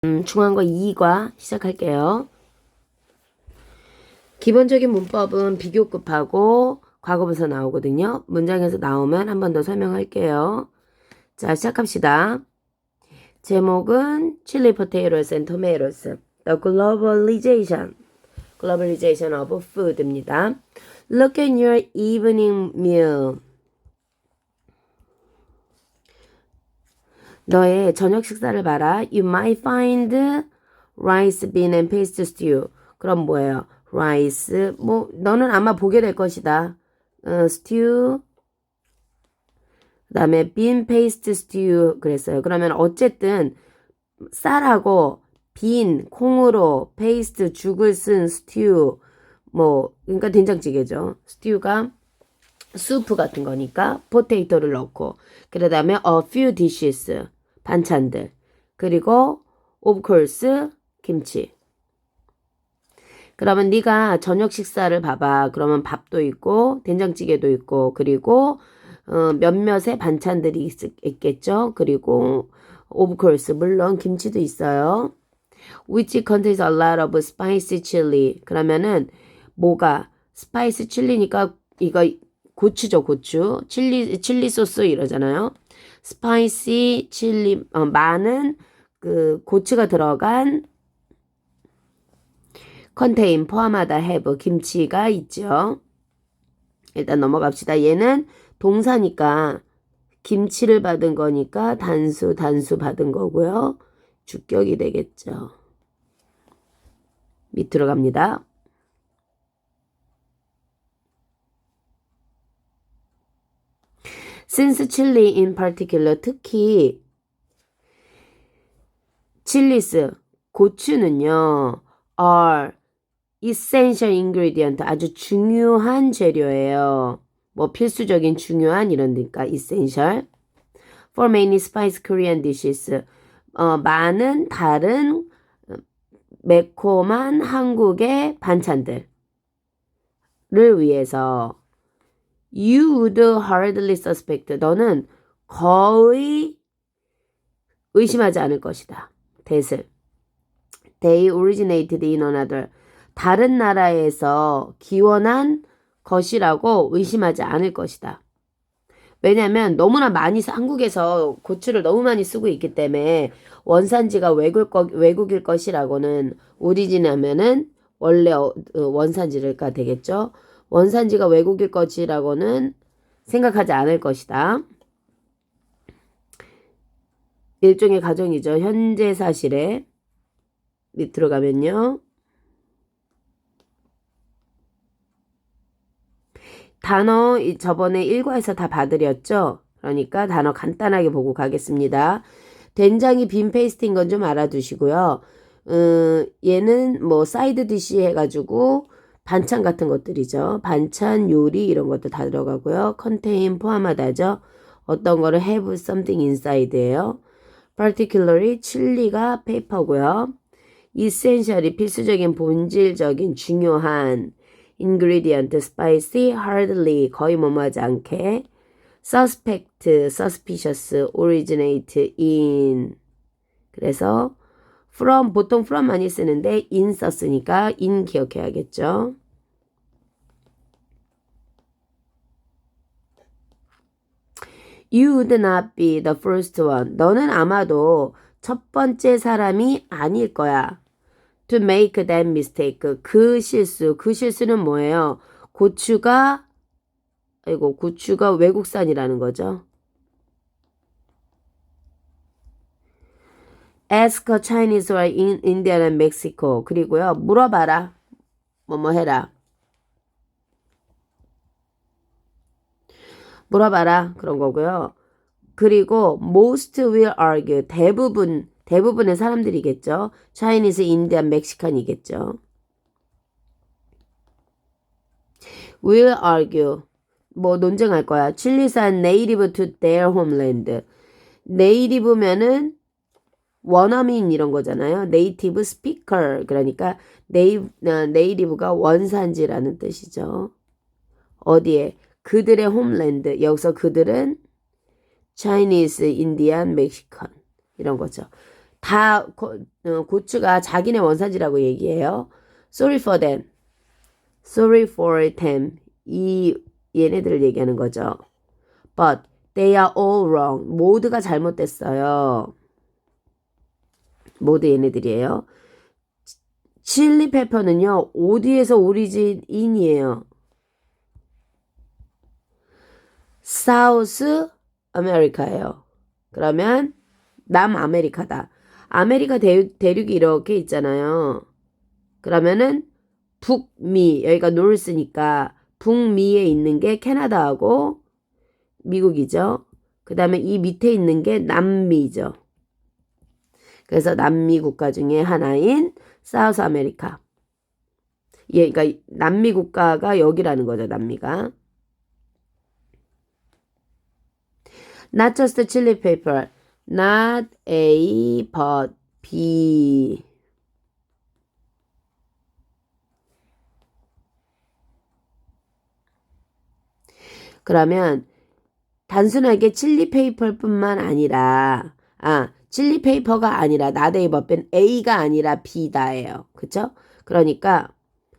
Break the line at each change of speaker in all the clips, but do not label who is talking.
중요한 2과 시작할게요. 기본적인 문법은 비교급하고 과거분사 나오거든요. 문장에서 나오면 한 번 더 설명할게요. 자, 시작합시다. 제목은 Chili Potatoes and Tomatoes, The Globalization of Food입니다. Look at your evening meal. 너의 저녁 식사를 봐라. You might find rice, bean, and paste stew. 그럼 뭐예요? rice, 너는 아마 보게 될 것이다. stew, 그 다음에 bean paste stew 그랬어요. 그러면 어쨌든 쌀하고 빈, 콩으로 페이스트, 죽을 쓴 stew, 그러니까 된장찌개죠. stew가 수프 같은 거니까 포테이토를 넣고 그 다음에 a few dishes 반찬들 그리고 of course 김치. 그러면 네가 저녁 식사를 봐봐. 그러면 밥도 있고 된장찌개도 있고 그리고 몇몇의 반찬들이 있겠죠. 그리고 of course 물론 김치도 있어요. Which contains a lot of spicy chili. 그러면은 뭐가 스파이스 칠리니까 이거 고추죠, 고추. 칠리 소스 이러잖아요. 스파이시 칠리, 많은 그 고추가 들어간 컨테인 포함하다 have 김치가 있죠. 일단 넘어갑시다. 얘는 동사니까 김치를 받은 거니까 단수 받은 거고요. 주격이 되겠죠. 밑으로 갑니다. Since chili in particular, 특히 chilies, 고추는요, are essential ingredient, 아주 중요한 재료예요. 필수적인 중요한 이러니까 essential. For many spice Korean dishes, 많은 다른 매콤한 한국의 반찬들을 위해서 You would hardly suspect. 너는 거의 의심하지 않을 것이다. that을. They originated in another. 다른 나라에서 기원한 것이라고 의심하지 않을 것이다. 왜냐하면 너무나 많이 한국에서 고추를 너무 많이 쓰고 있기 때문에 원산지가 외국일 것이라고는 오리진하면은 원래 원산지가 되겠죠. 원산지가 외국일 것이라고는 생각하지 않을 것이다. 일종의 가정이죠. 현재 사실에 밑으로 가면요. 단어 저번에 1과에서 다 봐드렸죠. 그러니까 단어 간단하게 보고 가겠습니다. 된장이 빈 페이스트인 건 좀 알아두시고요. 얘는 사이드 디시 해가지고 반찬 같은 것들이죠. 반찬, 요리 이런 것도 다 들어가고요. contain 포함하다죠. 어떤 거를 have something inside예요. particularly 칠리가 페이퍼고요. essentially 필수적인 본질적인 중요한 ingredient spicy hardly 거의 뭐뭐하지 않게 suspect suspicious originate in 그래서 from 보통 from 많이 쓰는데 in 썼으니까 in 기억해야겠죠. You would not be the first one. 너는 아마도 첫 번째 사람이 아닐 거야. To make that mistake. 그 실수는 뭐예요? 고추가 외국산이라는 거죠. Ask a Chinese or Indian and Mexico. 그리고요, 물어봐라. 해라. 물어봐라. 그런 거고요. 그리고 most will argue. 대부분의 사람들이겠죠. Chinese, Indian, Mexican이겠죠. will argue. 논쟁할 거야. 칠리산 native to their homeland. native면은 원어민 이런 거잖아요. native speaker. 그러니까 native가 원산지라는 뜻이죠. 어디에? 그들의 홈랜드. 여기서 그들은 Chinese, Indian, Mexican 이런 거죠. 다 고추가 자기네 원산지라고 얘기해요. Sorry for them. Sorry for them. 이 얘네들을 얘기하는 거죠. But they are all wrong. 모두가 잘못됐어요. 모두 얘네들이에요. 칠리페퍼는요. 어디에서 오리진이에요? 사우스 아메리카예요. 그러면 남아메리카다. 아메리카 대륙이 이렇게 있잖아요. 그러면은 북미, 여기가 노스니까 북미에 있는 게 캐나다하고 미국이죠. 그 다음에 이 밑에 있는 게 남미죠. 그래서 남미 국가 중에 하나인 사우스 아메리카. 예, 그러니까 남미 국가가 여기라는 거죠, 남미가. Not just chili pepper. Not A, but B. 그러면 단순하게 칠리 페이퍼뿐만 아니라 칠리 페이퍼가 아니라 not A, but B는 A가 아니라 B다예요. 그쵸? 그러니까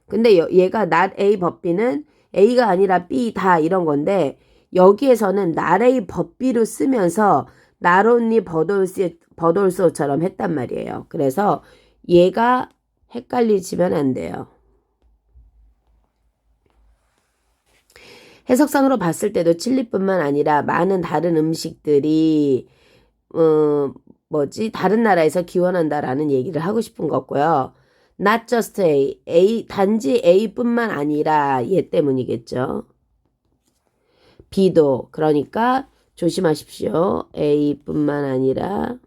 근데 얘가 not A, but B는 A가 아니라 B다 이런 건데 여기에서는 not A, but B로 쓰면서 not only but also처럼 했단 말이에요. 그래서 얘가 헷갈리시면 안 돼요. 해석상으로 봤을 때도 칠리뿐만 아니라 많은 다른 음식들이 다른 나라에서 기원한다라는 얘기를 하고 싶은 거고요. Not just A, 단지 A뿐만 아니라 얘 때문이겠죠. B도 그러니까 조심하십시오. A뿐만 아니라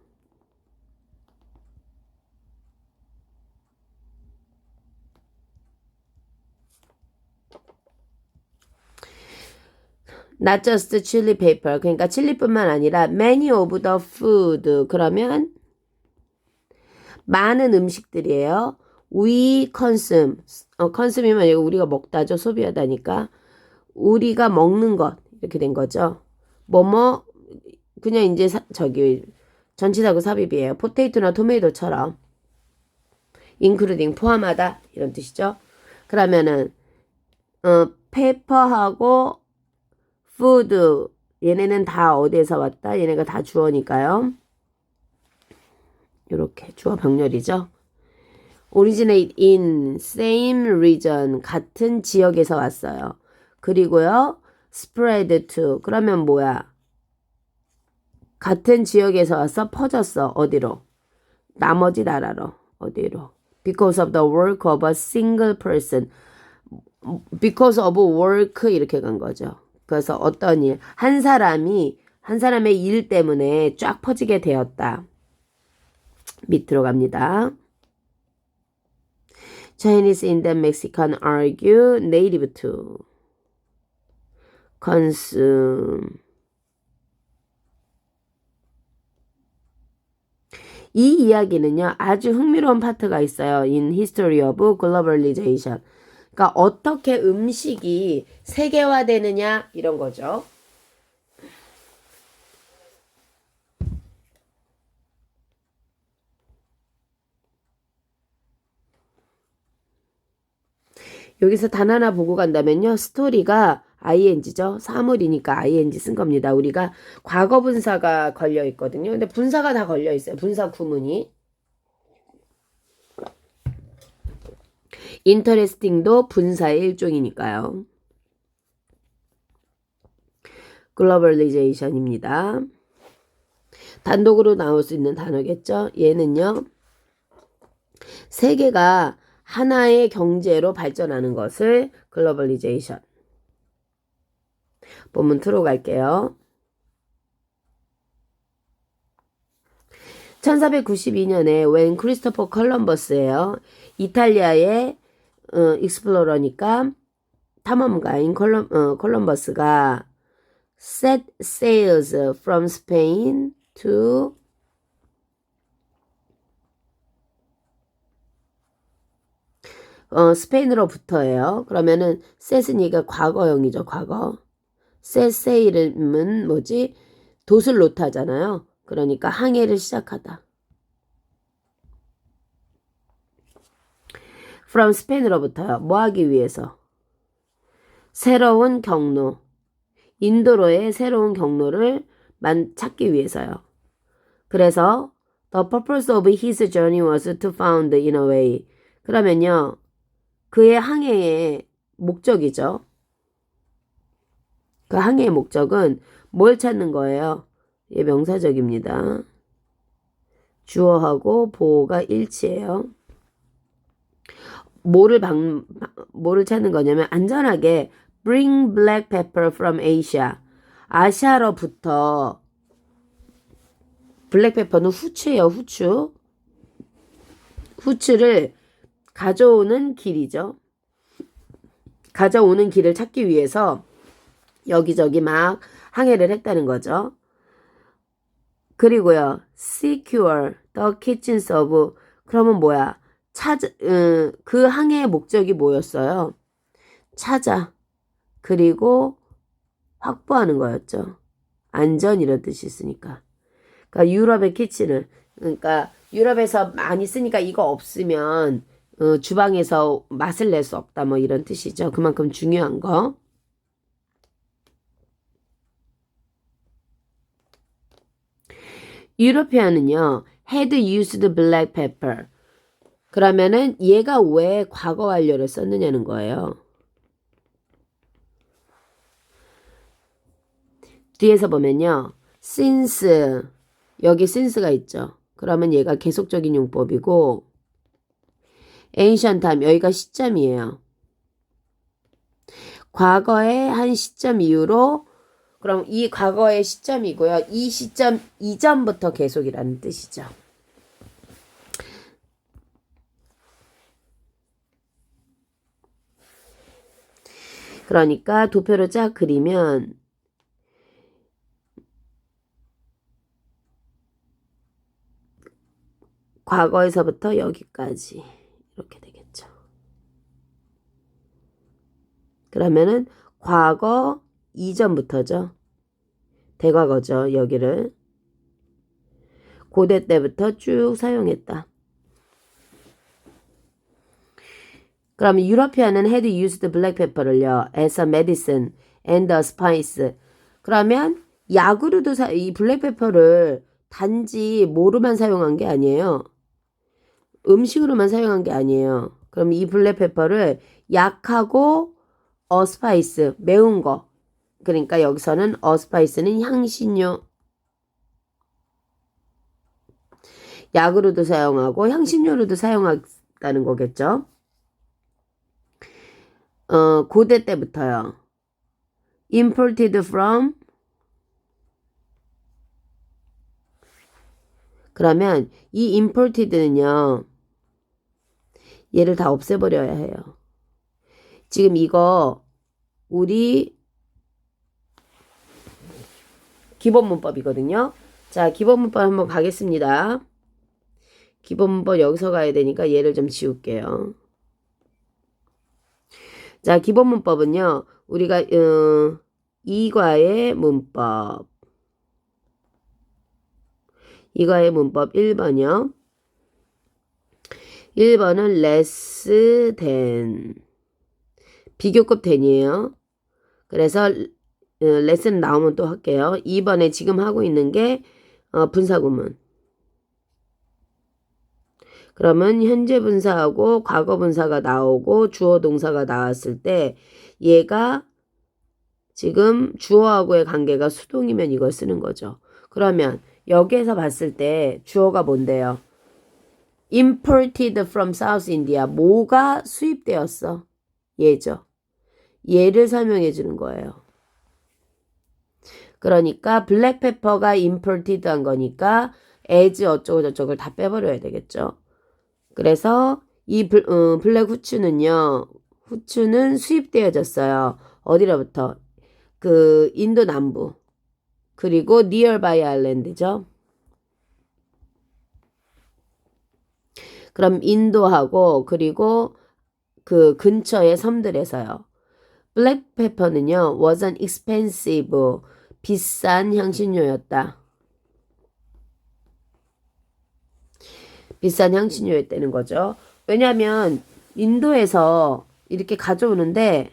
not just chili pepper. 그러니까 칠리뿐만 아니라 many of the food. 그러면 많은 음식들이에요. We consume. consume이면 이거 우리가 먹다죠. 소비하다니까. 우리가 먹는 것. 이렇게 된 거죠. 그냥 이제 전치사구 삽입이에요. 포테이토나 토메이토처럼. including 포함하다. 이런 뜻이죠. 그러면은 페퍼하고 food 얘네는 다 어디에서 왔다? 얘네가 다 주어니까요. 이렇게 주어 병렬이죠. originate in same region 같은 지역에서 왔어요. 그리고요. spread to 그러면 뭐야? 같은 지역에서 와서 퍼졌어. 어디로? 나머지 나라로. 어디로? Because of the work of a single person. Because of work 이렇게 간 거죠. 그래서 어떤 일, 한 사람의 일 때문에 쫙 퍼지게 되었다. 밑으로 갑니다. Chinese, Indian, Mexican argue native to consume. 이 이야기는요, 아주 흥미로운 파트가 있어요. In History of Globalization. 그러니까 어떻게 음식이 세계화되느냐 이런 거죠. 여기서 단 하나 보고 간다면요. 스토리가 ing죠. 사물이니까 ing 쓴 겁니다. 우리가 과거 분사가 걸려 있거든요. 근데 분사가 다 걸려 있어요. 분사 구문이. interesting도 분사의 일종이니까요. globalization입니다. 단독으로 나올 수 있는 단어겠죠. 얘는요. 세계가 하나의 경제로 발전하는 것을 글로벌리제이션. 본문 틀어 갈게요. 1492년에 웬 크리스토퍼 컬럼버스예요. 이탈리아의 익스플로러니까 탐험가인 컬럼버스가 set sails from Spain to 스페인으로부터예요. 그러면은 set은 얘가 과거형이죠. 과거. set sail은 뭐지? 돛을 놓다잖아요. 그러니까 항해를 시작하다. from Spain으로부터요. 뭐 하기 위해서? 새로운 경로. 인도로의 새로운 경로를 찾기 위해서요. 그래서 the purpose of his journey was to found in a way. 그러면요. 그의 항해의 목적이죠. 그 항해의 목적은 뭘 찾는 거예요? 예, 명사적입니다. 주어하고 보어가 일치해요. 뭐를 찾는 거냐면 안전하게 bring black pepper from Asia. 아시아로부터 블랙페퍼는 후추예요, 후추. 후추를 가져오는 길이죠. 가져오는 길을 찾기 위해서 여기저기 막 항해를 했다는 거죠. 그리고요, secure the kitchens of. 그러면 뭐야? 그 항해의 목적이 뭐였어요? 찾아. 그리고 확보하는 거였죠. 안전 이런 뜻이 있으니까. 그러니까 유럽의 키친을, 그러니까 유럽에서 많이 쓰니까 이거 없으면 주방에서 맛을 낼 수 없다 뭐 이런 뜻이죠. 그만큼 중요한 거. 유로피안은요, had used black pepper. 그러면은 얘가 왜 과거 완료를 썼느냐는 거예요. 뒤에서 보면요. since 여기 since가 있죠. 그러면 얘가 계속적인 용법이고 ancient time 여기가 시점이에요. 과거의 한 시점 이후로 그럼 이 과거의 시점이고요. 이 시점 이전부터 계속이라는 뜻이죠. 그러니까 도표를 쫙 그리면 과거에서부터 여기까지 이렇게 되겠죠. 그러면은 과거 이전부터죠. 대과거죠. 여기를. 고대 때부터 쭉 사용했다. 그럼 유러피안은 had used black pepper를요. as a medicine and a spice. 그러면 약으로도 이 블랙페퍼를 단지 뭐로만 사용한 게 아니에요. 음식으로만 사용한 게 아니에요. 그럼 이 블랙페퍼를 약하고 어스파이스, 매운 거. 그러니까 여기서는 어스파이스는 향신료. 약으로도 사용하고 향신료로도 사용했다는 거겠죠. 고대 때부터요. imported from. 그러면 이 imported는요. 얘를 다 없애버려야 해요. 지금 이거 우리 기본 문법이거든요. 자, 기본 문법 한번 가겠습니다. 기본 문법 여기서 가야 되니까 얘를 좀 지울게요. 자, 기본 문법은요. 우리가 이과의 문법. 이과의 문법 1번이요. 1번은 less than. 비교급 than이에요. 그래서 레슨 나오면 또 할게요. 2번에 지금 하고 있는 게 분사구문. 그러면 현재 분사하고 과거 분사가 나오고 주어 동사가 나왔을 때 얘가 지금 주어하고의 관계가 수동이면 이걸 쓰는 거죠. 그러면 여기에서 봤을 때 주어가 뭔데요? imported from South India. 뭐가 수입되었어? 얘죠. 얘를 설명해 주는 거예요. 그러니까 블랙페퍼가 imported 한 거니까 as 어쩌고 저쩌고를 다 빼버려야 되겠죠. 그래서 이 블랙 후추는요. 후추는 수입되어졌어요. 어디로부터? 그 인도 남부. 그리고 nearby island죠. 그럼 인도하고 그리고 그 근처의 섬들에서요. 블랙페퍼는요. was an expensive. 비싼 향신료였다. 비싼 향신료였다는 거죠. 왜냐하면 인도에서 이렇게 가져오는데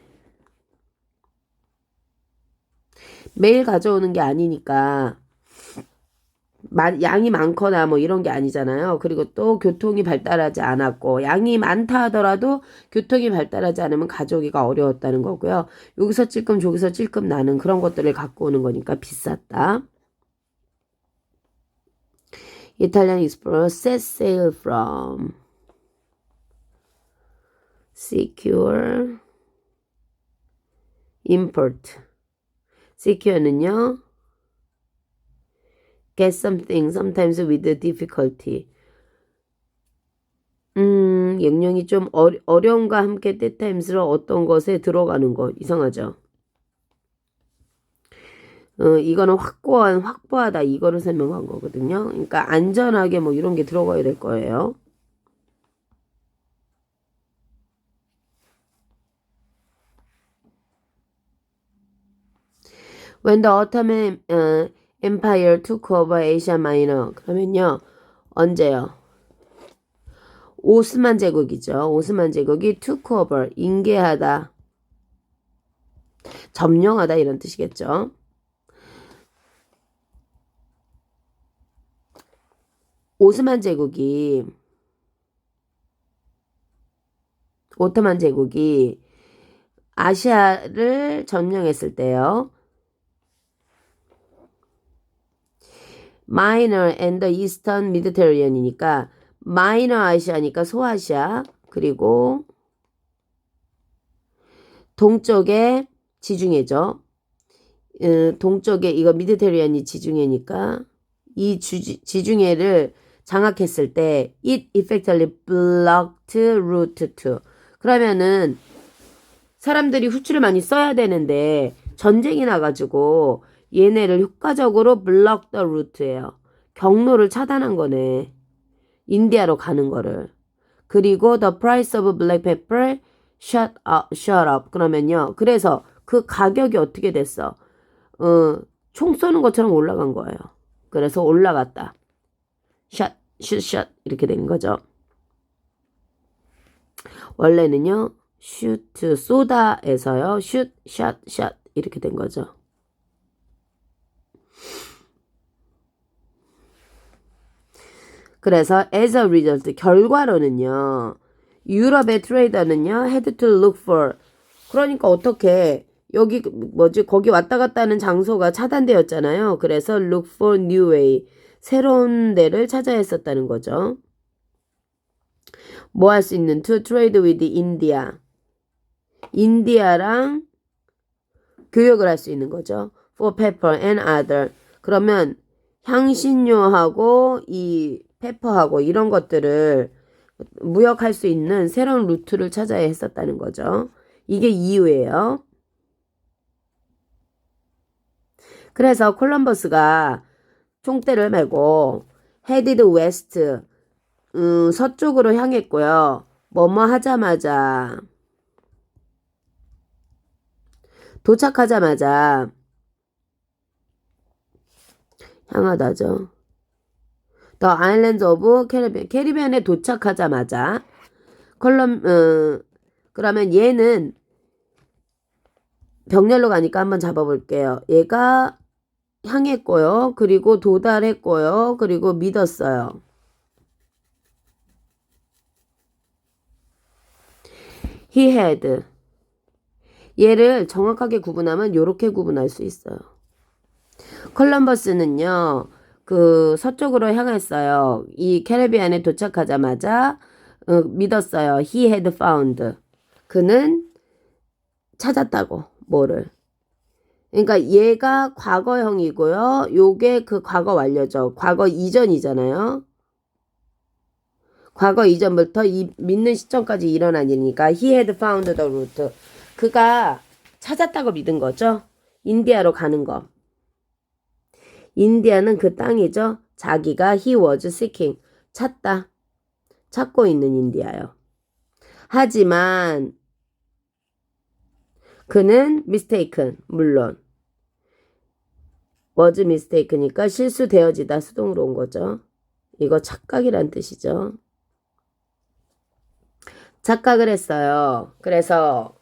매일 가져오는 게 아니니까 양이 많거나 뭐 이런 게 아니잖아요. 그리고 또 교통이 발달하지 않았고 양이 많다 하더라도 교통이 발달하지 않으면 가져오기가 어려웠다는 거고요. 여기서 찔끔 저기서 찔끔 나는 그런 것들을 갖고 오는 거니까 비쌌다. Italian explorer set sail from secure import. secure는요. get something sometimes with difficulty. 영영이 좀 어려움과 함께 때타임스러 어떤 것에 들어가는 것. 이상하죠? 이거는 확보하다 이거를 설명한 거거든요. 그러니까 안전하게 뭐 이런 게 들어가야 될 거예요. When the Ottoman Empire took over Asia Minor. 그러면요. 언제요? 오스만 제국이죠. 오스만 제국이 took over. 인계하다. 점령하다 이런 뜻이겠죠. 오스만 제국이 오토만 제국이 아시아를 점령했을 때요. Minor and the Eastern Mediterranean이니까 Minor 아시아니까 소아시아 그리고 동쪽에 지중해죠. 동쪽에 이거 미디테리안이 지중해니까 이 지중해를 장악했을 때 it effectively blocked route to. 그러면은 사람들이 후추를 많이 써야 되는데 전쟁이 나가지고 얘네를 효과적으로 block the route예요. 경로를 차단한 거네. 인디아로 가는 거를. 그리고 the price of black pepper shot up. 그러면요. 그래서 그 가격이 어떻게 됐어? 총 쏘는 것처럼 올라간 거예요. 그래서 올라갔다. 샷 이렇게 된 거죠. 원래는요. shoot 쏘다에서요. 샷 이렇게 된 거죠. 그래서 as a result 결과로는요. 유럽의 트레이더는요. had to look for. 그러니까 어떻게 여기 거기 왔다 갔다 하는 장소가 차단되었잖아요. 그래서 look for new way. 새로운 데를 찾아야 했었다는 거죠. 뭐 할 수 있는 to trade with India. 인디아랑 교역을 할 수 있는 거죠. for pepper and other. 그러면 향신료하고 이 페퍼하고 이런 것들을 무역할 수 있는 새로운 루트를 찾아야 했었다는 거죠. 이게 이유예요. 그래서 콜럼버스가 총대를 메고 headed west 서쪽으로 향했고요. 뭐뭐 하자마자 도착하자마자 향하다죠. The Islands of Caribbean. 캐리비안에 도착하자마자 그러면 얘는 병렬로 가니까 한번 잡아볼게요. 얘가 향했고요. 그리고 도달했고요. 그리고 믿었어요. He had. 얘를 정확하게 구분하면 이렇게 구분할 수 있어요. 콜럼버스는요. 그 서쪽으로 향했어요. 이 캐리비안에 도착하자마자 믿었어요. He had found. 그는 찾았다고. 뭐를. 그러니까 얘가 과거형이고요. 요게 그 과거 완료죠. 과거 이전이잖아요. 과거 이전부터 이 믿는 시점까지 일어난 일이니까 he had found the route. 그가 찾았다고 믿은 거죠. 인디아로 가는 거. 인디아는 그 땅이죠. 자기가 he was seeking. 찾다. 찾고 있는 인디아요. 하지만 그는 mistaken. 물론. was mistaken이니까 실수되어지다 수동으로 온 거죠. 이거 착각이란 뜻이죠. 착각을 했어요. 그래서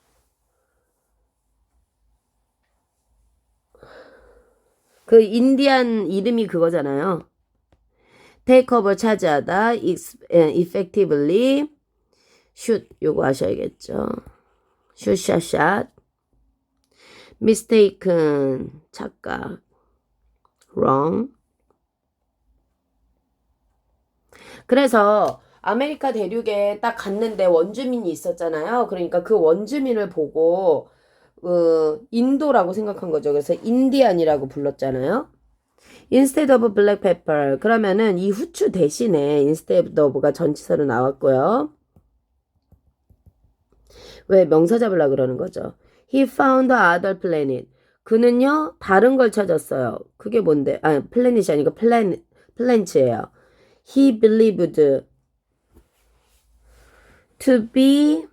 그 인디안 이름이 그거잖아요. take over 차지하다, effectively, shoot 요거 하셔야겠죠. shoot, shot, shot. mistaken 착각, wrong. 그래서 아메리카 대륙에 딱 갔는데 원주민이 있었잖아요. 그러니까 그 원주민을 보고 인도라고 생각한 거죠. 그래서 인디안이라고 불렀잖아요. instead of black pepper. 그러면은 이 후추 대신에 instead of가 전치사로 나왔고요. 왜 명사 잡으려고 그러는 거죠. He found other planet. 그는요 다른 걸 찾았어요. 그게 뭔데? 아, 플래닛이 아니고 플랜츠예요. He believed to be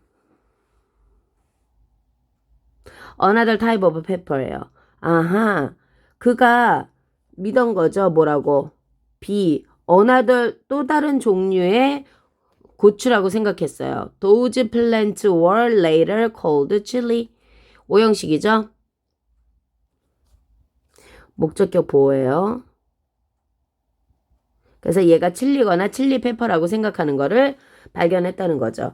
another type of pepper예요. 아하, 그가 믿은 거죠. 뭐라고? be another 또 다른 종류의 고추라고 생각했어요. Those plants were later called chili. 오형식이죠. 목적격 보호예요. 그래서 얘가 칠리거나 칠리페퍼라고 생각하는 거를 발견했다는 거죠.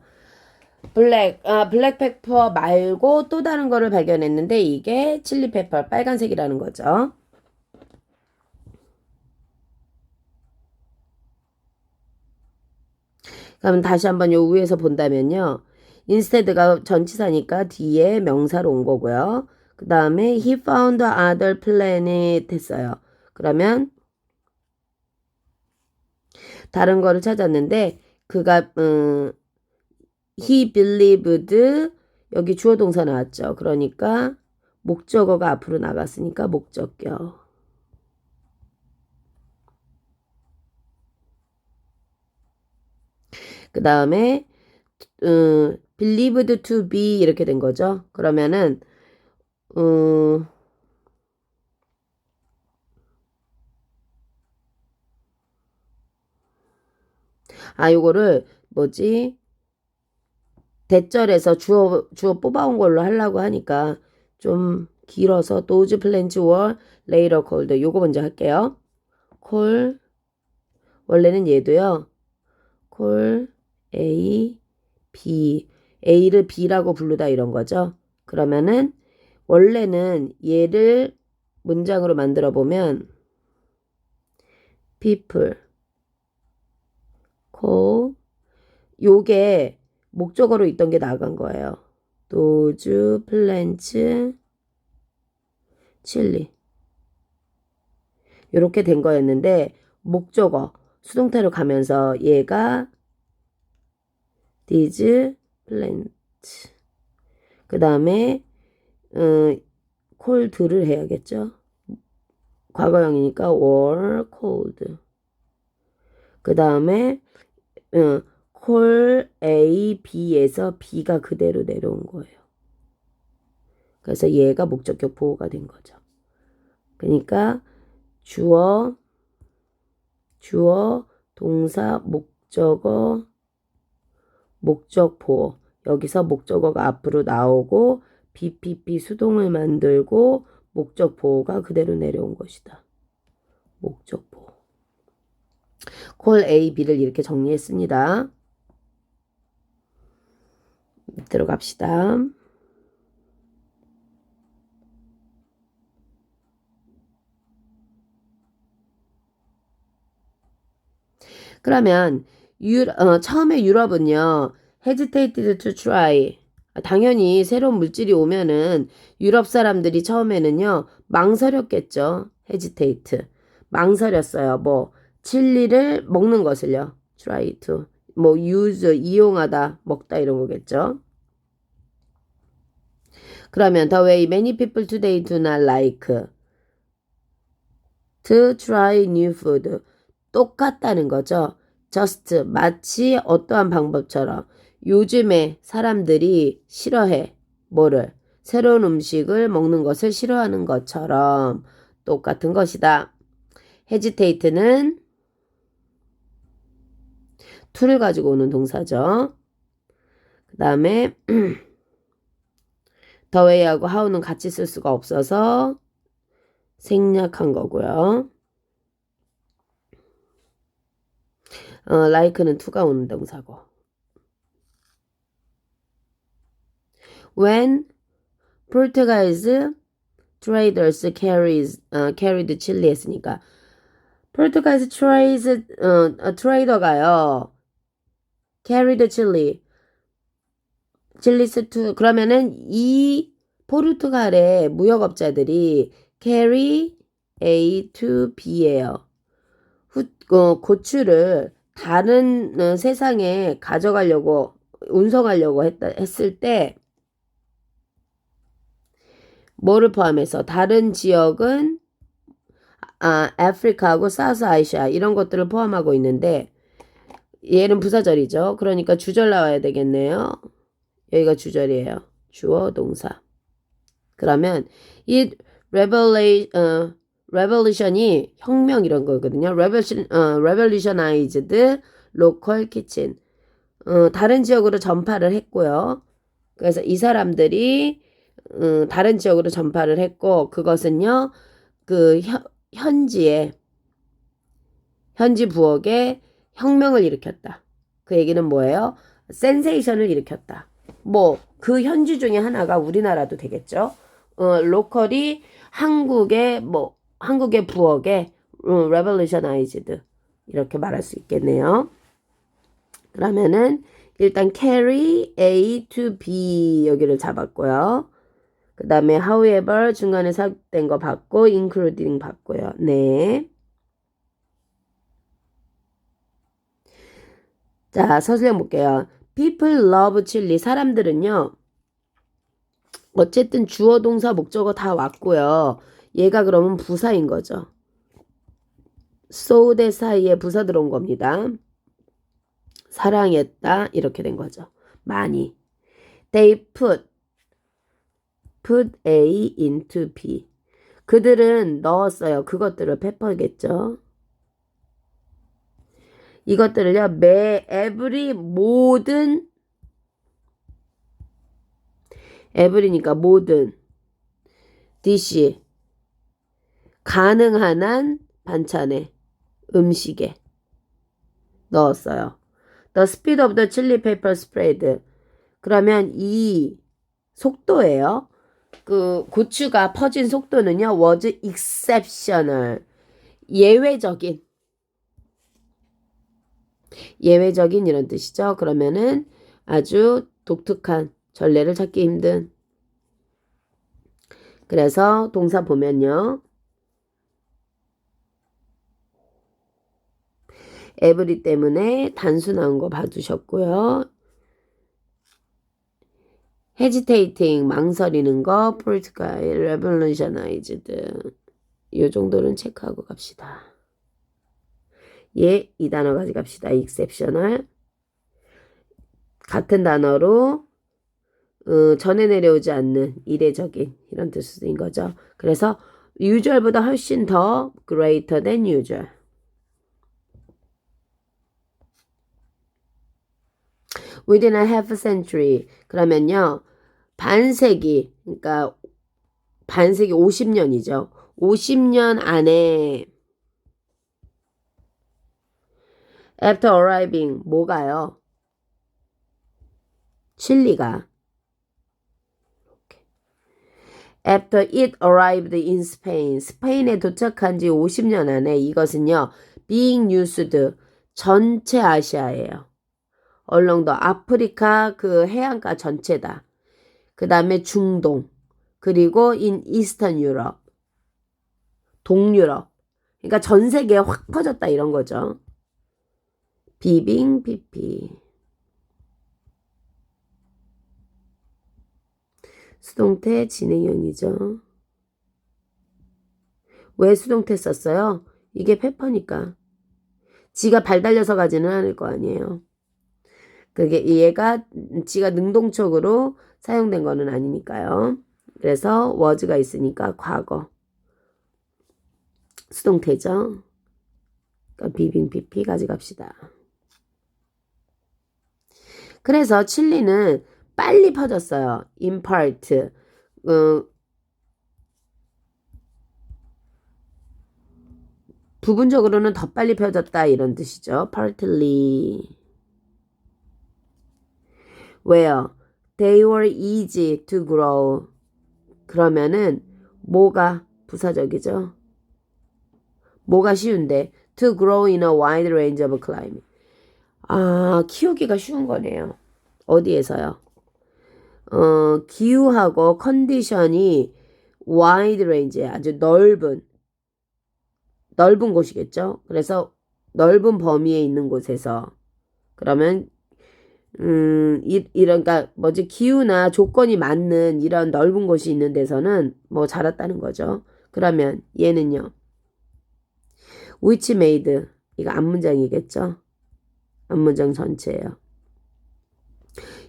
블랙페퍼 말고 또 다른 거를 발견했는데 이게 칠리페퍼 빨간색이라는 거죠. 그럼 다시 한번 요 위에서 본다면요. instead가 전치사니까 뒤에 명사로 온 거고요. 그 다음에 he found other planet 했어요. 그러면 다른 거를 찾았는데 그가 he believed 여기 주어 동사 나왔죠. 그러니까 목적어가 앞으로 나갔으니까 목적격. 그 다음에 believed to be 이렇게 된 거죠. 그러면은 요거를 뭐지? 대절에서 주어 뽑아온 걸로 하려고 하니까 좀 길어서 those plants were later called 요거 먼저 할게요. call 원래는 얘도요. call A, B A를 B라고 부르다 이런 거죠. 그러면은 원래는 얘를 문장으로 만들어 보면 people call 요게 목적어로 있던 게 나간 거예요. those plants chili 이렇게 된 거였는데 목적어 수동태로 가면서 얘가 these plants 그 다음에 cold를 해야겠죠. 과거형이니까 were cold 그 다음에 call A, B에서 B가 그대로 내려온 거예요. 그래서 얘가 목적격 보호가 된 거죠. 그러니까 주어, 동사, 목적어, 목적 보호. 여기서 목적어가 앞으로 나오고 BPP 수동을 만들고 목적 보호가 그대로 내려온 것이다. 목적 보호. call A, B를 이렇게 정리했습니다. 들어갑시다. 그러면 처음에 유럽은요. hesitated to try. 당연히 새로운 물질이 오면은 유럽 사람들이 처음에는요. 망설였겠죠. hesitate. 망설였어요. 뭐 칠리를 먹는 것을요. try to. 뭐 use 이용하다, 먹다 이런 거겠죠. 그러면 the way many people today do not like to try new food. 똑같다는 거죠. just 마치 어떠한 방법처럼 요즘에 사람들이 싫어해. 뭐를? 새로운 음식을 먹는 것을 싫어하는 것처럼 똑같은 것이다. hesitate는 to를 가지고 오는 동사죠. 그 다음에 the way하고 how는 같이 쓸 수가 없어서 생략한 거고요. like는 to가 오는 동사고. When Portuguese traders carried chili 했으니까 Portuguese trader가요. carried chilies to 그러면은 이 포르투갈의 무역업자들이 carry A to B예요. 고추를 다른 세상에 가져가려고 운송하려고 했을 때 뭐를 포함해서 다른 지역은 아프리카하고 사우스 아시아 이런 것들을 포함하고 있는데 얘는 부사절이죠. 그러니까 주절 나와야 되겠네요. 여기가 주절이에요. 주어 동사. 그러면 이 revolution이 혁명 이런 거거든요. revolutionized local kitchen. 다른 지역으로 전파를 했고요. 그래서 이 사람들이 다른 지역으로 전파를 했고 그것은요. 그 현지 부엌에 혁명을 일으켰다. 그 얘기는 뭐예요? 센세이션을 일으켰다. 뭐 그 현지 중에 하나가 우리나라도 되겠죠. 로컬이 한국의 부엌에 revolutionized 이렇게 말할 수 있겠네요. 그러면은 일단 carry A to B 여기를 잡았고요. 그 다음에 however 중간에 삭된 거 봤고 including 봤고요. 네. 자, 서술형 볼게요. People love chili. 사람들은요. 어쨌든 주어, 동사, 목적어 다 왔고요. 얘가 그러면 부사인 거죠. so 대 사이에 부사 들어온 겁니다. 사랑했다. 이렇게 된 거죠. 많이. They put A into B. 그들은 넣었어요. 그것들을 pepper겠죠. 이것들을요. every 모든 every니까 모든 dish 가능한 한 반찬에 음식에 넣었어요. The speed of the chili pepper spread. 그러면 이 속도예요. 그 고추가 퍼진 속도는요. was exceptional. 예외적인 이런 뜻이죠. 그러면은 아주 독특한 전례를 찾기 힘든. 그래서 동사 보면요. every 때문에 단수 나온 거 봐두셨고요. hesitating 망설이는 거 Portugal revolutionized 이 정도는 체크하고 갑시다. 이 단어 가져갑시다. exceptional 같은 단어로 전에 내려오지 않는 이례적인 이런 뜻인 거죠. 그래서 usual보다 훨씬 더 greater than usual. Within a half century. 그러면요. 반세기, 그러니까 반세기 50년이죠. 50년 안에 after arriving 뭐가요? 칠리가 after it arrived in Spain. 스페인에 도착한 지 50년 안에 이것은요. being used 전체 아시아예요. 얼렁더 아프리카 그 해안가 전체다. 그 다음에 중동 그리고 in Eastern Europe 동유럽 그러니까 전 세계에 확 퍼졌다 이런 거죠. 비빙 피피 수동태 진행형이죠. 왜 수동태 썼어요? 이게 페퍼니까 지가 발 달려서 가지는 않을 거 아니에요. 그게 얘가 지가 능동적으로 사용된 거는 아니니까요. 그래서 was가 있으니까 과거 수동태죠. 그러니까 비빙 PP 가져갑시다. 그래서 칠리는 빨리 퍼졌어요. impart. 부분적으로는 더 빨리 펴졌다 이런 뜻이죠. partly. 왜요? They were easy to grow. 그러면은 뭐가 부사적이죠? 뭐가 쉬운데? To grow in a wide range of climate. 아, 키우기가 쉬운 거네요. 어디에서요? 기후하고 컨디션이 wide range, 아주 넓은 곳이겠죠? 그래서 넓은 범위에 있는 곳에서 그러면 이런 그러니까 뭐지 기후나 조건이 맞는 이런 넓은 곳이 있는 데서는 뭐 자랐다는 거죠. 그러면 얘는요. which made 이거 앞문장이겠죠? 앞문장 전체예요.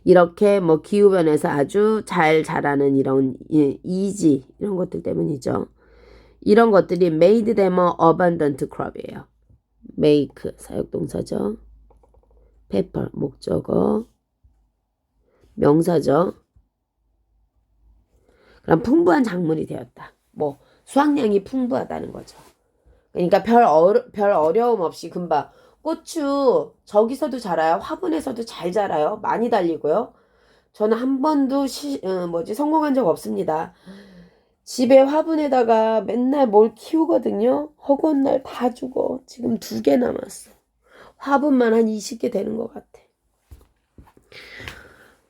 이렇게 뭐 기후변에서 아주 잘 자라는 이런 이지 이런 것들 때문이죠. 이런 것들이 made them a abundant crop이에요. make 사역동사죠. pepper 목적어 명사죠. 그럼 풍부한 작물이 되었다. 뭐 수확량이 풍부하다는 거죠. 그러니까 별 어려움 없이 금방 고추 저기서도 자라요. 화분에서도 잘 자라요. 많이 달리고요. 저는 한 번도 성공한 적 없습니다. 집에 화분에다가 맨날 뭘 키우거든요. 허구한 날 다 죽어. 지금 2개 남았어. 화분만 한 20개 되는 것 같아.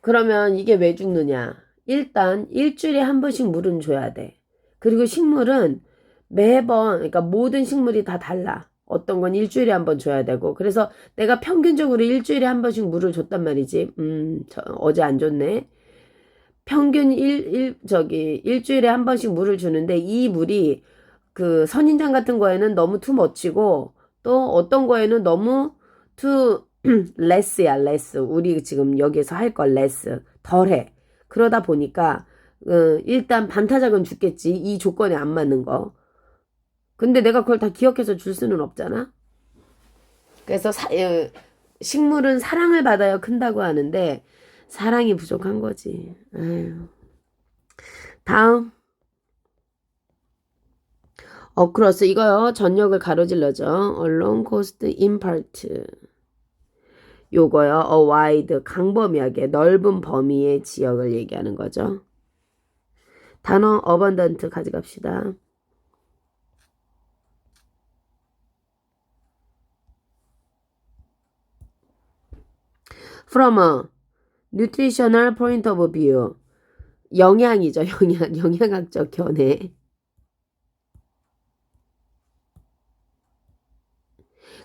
그러면 이게 왜 죽느냐? 일단 일주일에 한 번씩 물은 줘야 돼. 그리고 식물은 매번 그러니까 모든 식물이 다 달라. 어떤 건 일주일에 한 번 줘야 되고. 그래서 내가 평균적으로 일주일에 한 번씩 물을 줬단 말이지. 어제 안 줬네. 평균 일주일에 한 번씩 물을 주는데 이 물이 그 선인장 같은 거에는 너무 투머치고 또 어떤 거에는 너무 투 less야 less. 우리 지금 여기에서 할 걸 less. 덜해. 그러다 보니까 일단 반타작은 죽겠지. 이 조건에 안 맞는 거. 근데 내가 그걸 다 기억해서 줄 수는 없잖아. 그래서 식물은 사랑을 받아야 큰다고 하는데 사랑이 부족한 거지. 아유. 다음. 어크로스 이거요. 전역을 가로질러죠. along coast in part. 요거요. a wide 광범위하게 넓은 범위의 지역을 얘기하는 거죠. 단어 abundant 가져갑시다. From a nutritional point of view. 영양이죠. 영양학적 견해.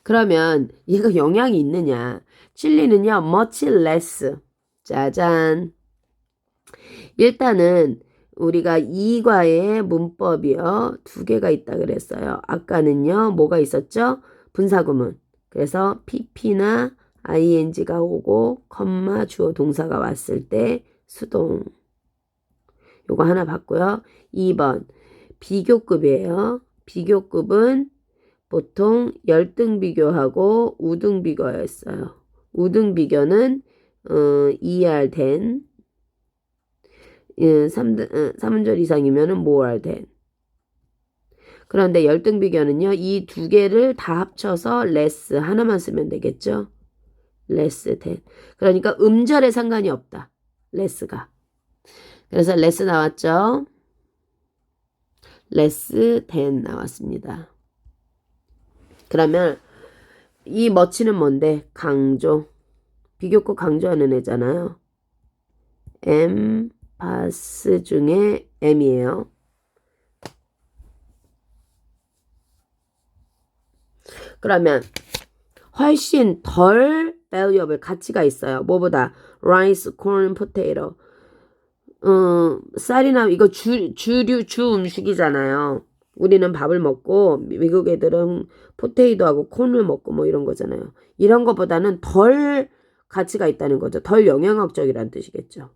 그러면 얘가 영양이 있느냐? 칠리는요. much less. 짜잔. 일단은 우리가 이과의 문법이요. 2개가 있다 그랬어요. 아까는요. 뭐가 있었죠? 분사구문. 그래서 pp나 ing가 오고 컴마 주어 동사가 왔을 때 수동. 요거 하나 봤고요. 2번 비교급이에요. 비교급은 보통 열등 비교하고 우등 비교였어요. 우등 비교는 ER 된 3음절 이상이면은 more than. 그런데 열등 비교는요. 이 2개를 다 합쳐서 less 하나만 쓰면 되겠죠. less than. 그러니까 음절에 상관이 없다. less가. 그래서 less 나왔죠. less than 나왔습니다. 그러면 이 much는 뭔데? 강조. 비교급 강조하는 애잖아요. pass 중에 m이에요. 그러면 훨씬 덜 valuable 가치가 있어요. 뭐보다? rice, corn, potato. 쌀이나 이거 주 음식이잖아요. 우리는 밥을 먹고 미국 애들은 포테이토하고 콘을 먹고 뭐 이런 거잖아요. 이런 것보다는 덜 가치가 있다는 거죠. 덜 영양학적이라는 뜻이겠죠.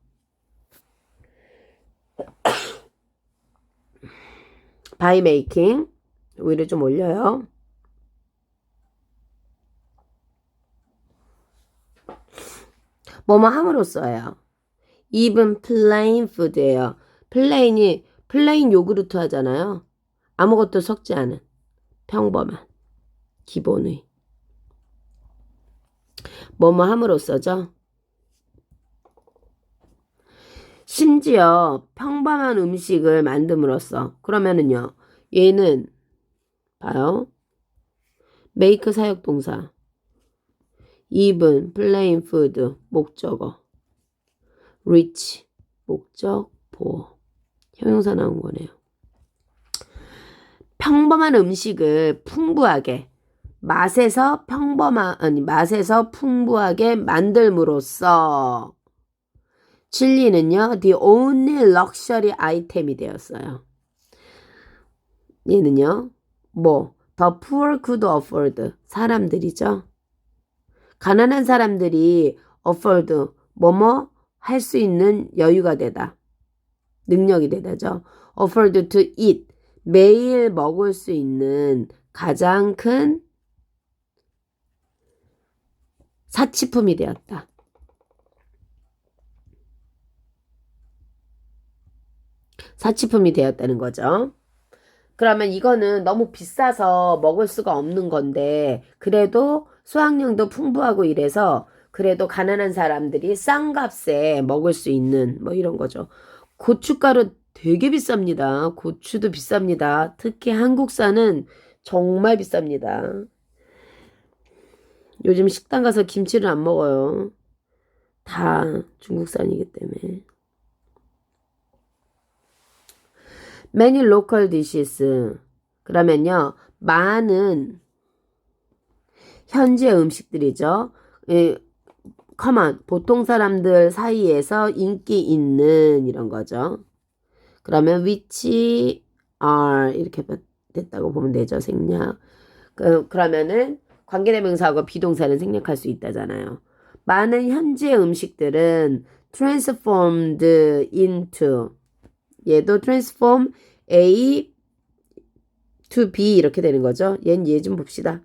by making 위를 좀 올려요. 뭐뭐 함으로써예요. even plain food예요. 플레인 요구르트 하잖아요. 아무것도 섞지 않은 평범한 기본의 뭐뭐 함으로써죠. 심지어 평범한 음식을 만듦으로써 그러면은요. 얘는 봐요. make 사역동사 even plain food 목적어 rich 목적 보어 형용사 나온 거네요. 평범한 음식을 풍부하게 맛에서 풍부하게 만들므로써 칠리는요, the only luxury item이 되었어요. 얘는요, the poor could afford. 사람들이죠. 가난한 사람들이 afford, 할 수 있는 여유가 되다. 능력이 되다죠. afford to eat. 매일 먹을 수 있는 가장 큰 사치품이 되었다. 사치품이 되었다는 거죠. 그러면 이거는 너무 비싸서 먹을 수가 없는 건데 그래도 수확량도 풍부하고 이래서 그래도 가난한 사람들이 싼 값에 먹을 수 있는 이런 거죠. 고춧가루 되게 비쌉니다. 고추도 비쌉니다. 특히 한국산은 정말 비쌉니다. 요즘 식당 가서 김치를 안 먹어요. 다 중국산이기 때문에. Many local dishes. 그러면요. 많은 현지 음식들이죠. common, 보통 사람들 사이에서 인기 있는 이런 거죠. 그러면 which are 이렇게 됐다고 보면 되죠. 생략. 그러면은 관계대명사하고 비동사는 생략할 수 있다잖아요. 많은 현지의 음식들은 transformed into 얘도 transform A to B 이렇게 되는 거죠. 얘 좀 봅시다.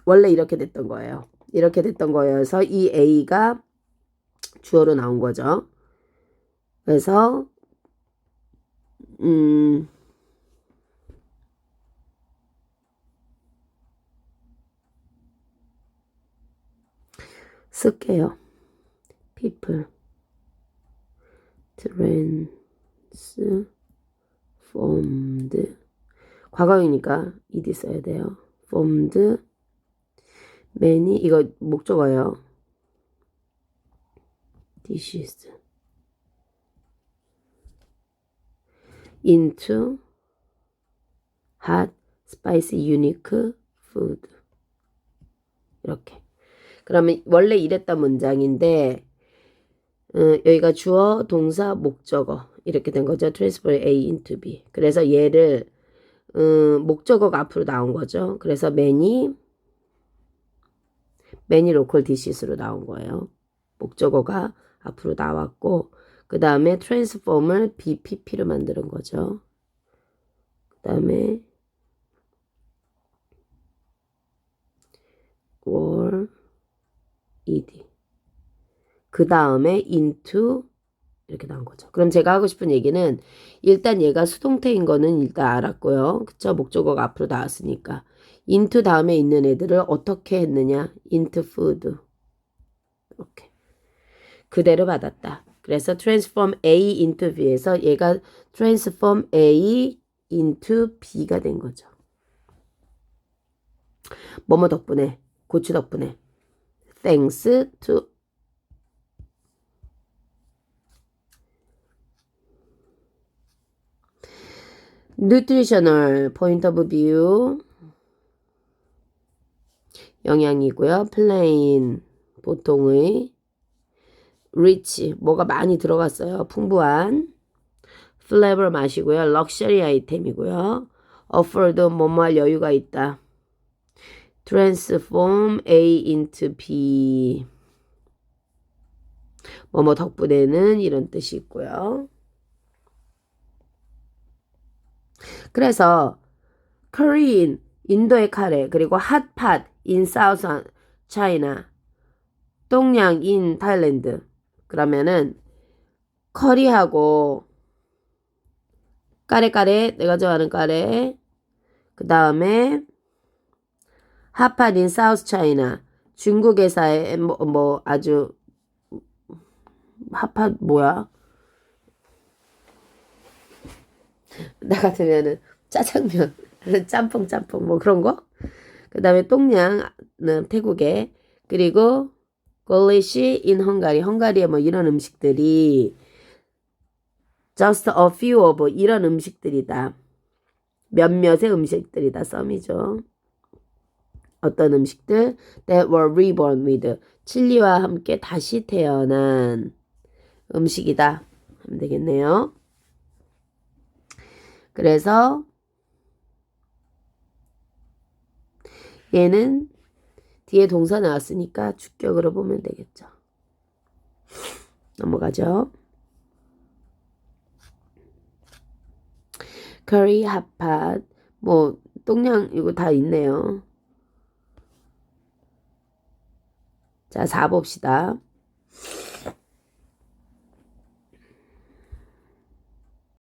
원래 이렇게 됐던 거예요. 이렇게 됐던 거여서 이 A가 주어로 나온 거죠. 그래서 쓸게요. people transformed 과거이니까 ed 써야 돼요. formed many 이거 목적어예요. dishes into hot, spicy, unique food 이렇게. 그러면 원래 이랬던 문장인데 여기가 주어, 동사, 목적어 이렇게 된 거죠. transfer A into B. 그래서 얘를 목적어가 앞으로 나온 거죠. 그래서 many local dishes로 나온 거예요. 목적어가 앞으로 나왔고 그 다음에 transform을 BPP로 만드는 거죠. 그 다음에 were ed 그 다음에 into 이렇게 나온 거죠. 그럼 제가 하고 싶은 얘기는 일단 얘가 수동태인 거는 일단 알았고요. 그쵸? 목적어가 앞으로 나왔으니까 into 다음에 있는 애들을 어떻게 했느냐? into food 이렇게 그대로 받았다. 그래서 transform A into B에서 얘가 transform A into B가 된 거죠. 뭐뭐 덕분에 고추 덕분에 thanks to nutritional point of view 영양이고요. plain 보통의 rich 뭐가 많이 들어갔어요. 풍부한 flavor 맛이고요. luxury 아이템이고요. afford 뭐뭐할 여유가 있다. transform A into B 뭐뭐 덕분에는 이런 뜻이 있고요. 그래서 Korean 인도의 카레 그리고 핫팟 in South China 똥냥 in 타일랜드. 그러면은 커리하고 까레까레 내가 좋아하는 까레. 그 다음에 핫팟 인 사우스 차이나 중국에서의 뭐 아주 핫팟 뭐야? 나 같으면은 짜장면, 짬뽕 뭐 그런 거. 그 다음에 똥냥은 태국에 그리고 골리시 in 헝가리 헝가리에 뭐 이런 음식들이 just a few of 이런 음식들이다. 몇몇의 음식들이다. 썸이죠. 어떤 음식들? That were reborn with. 칠리와 함께 다시 태어난 음식이다. 하면 되겠네요. 그래서 얘는 뒤에 동사 나왔으니까 주격으로 보면 되겠죠. 넘어가죠. curry, 핫팟, 뭐 똥냥 이거 다 있네요. 자, 4 봅시다.